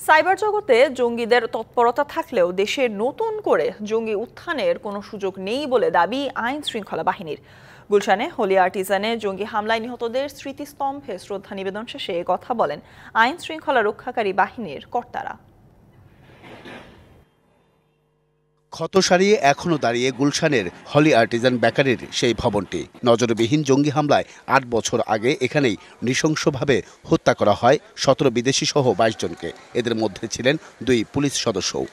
Cyber জগতে জঙ্গিদের তৎপরতা থাকলেও দেশে নতুন করে জঙ্গি উত্থানের কোনো সুযোগ নেই বলে দাবি আইন শৃঙ্খলা বাহিনীর। গুলশানে হোলি আর্টিজানে জঙ্গি হামলায় নিহতদের স্মৃতিস্তম্ভে শ্রদ্ধা নিবেদন শেষে কথা বলেন আইন শৃঙ্খলা রক্ষাকারী বাহিনীর কর্তারা। ক্ষত সারিয়ে এখনও দাঁড়িয়ে গুলশানের হলি আর্টিজান বেকারির সেই ভবনটি। নজরবিহীন জঙ্গি হামলায় ৮ বছর আগে এখানেই নৃশংসভাবে হত্যা করা হয় ১৭ বিদেশি সহ ২২ জনকে। এদের মধ্যে ছিলেন ২ পুলিশ সদস্যও।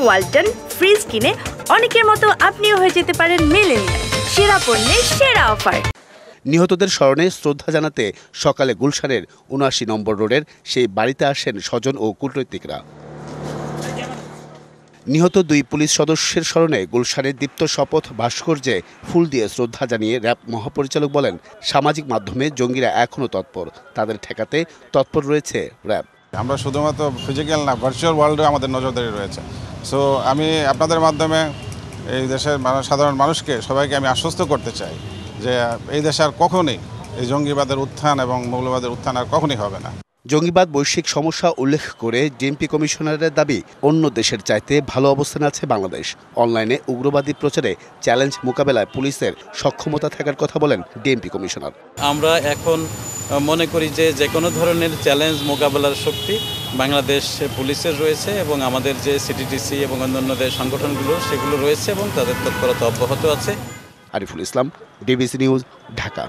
ওয়ালটন ফ্রিজ কিনে অনেকের মতো আপনিও হয়ে যেতে পারেন মিলেনিয়াল, সেরা পণ্যের সেরা অফার। নিহতদের স্মরণে শ্রদ্ধা জানাতে সকালে গুলশানের ৭৯ নম্বর রোডের সেই বাড়িতে আসেন স্বজন ও কূটনৈতিকরা। নিহত ২ পুলিশ সদস্যের স্মরণে গুলশানের দীপ্ত শপথ ভাস্কর্যে ফুল দিয়ে শ্রদ্ধা জানিয়ে র্যাব মহাপরিচালক বলেন, সামাজিক মাধ্যমে জঙ্গিরা এখনও তৎপর, তাদের ঠেকাতে তৎপর রয়েছে র্যাব। আমরা শুধুমাত্র ফিজিক্যাল না, ভার্চুয়াল ওয়ার্ল্ডে আমাদের নজরদারি রয়েছে। সো আমি আপনাদের মাধ্যমে এই দেশের সাধারণ মানুষকে সবাইকে আমি আশ্বস্ত করতে চাই যে এই দেশে আর কখনোই এই জঙ্গিবাদের উত্থান এবং মৌলবাদের উত্থান আর কখনই হবে না। জঙ্গিবাদ বৈশ্বিক সমস্যা উল্লেখ করে ডিএমপি কমিশনারের দাবি, অন্য দেশের চাইতে ভালো অবস্থানে আছে বাংলাদেশ। অনলাইনে উগ্রবাদী প্রচারে চ্যালেঞ্জ মোকাবেলায় পুলিশের সক্ষমতা থাকার কথা বলেন ডিএমপি কমিশনার। আমরা এখন মনে করি যে কোনো ধরনের চ্যালেঞ্জ মোকাবেলার শক্তি বাংলাদেশ পুলিশের রয়েছে এবং আমাদের যে সিটিটিসি এবং অন্যান্য সংগঠনগুলো সেগুলো রয়েছে এবং তাদের তৎপরতা অব্যাহত আছে। Ariful Islam, DBC news, Dhaka.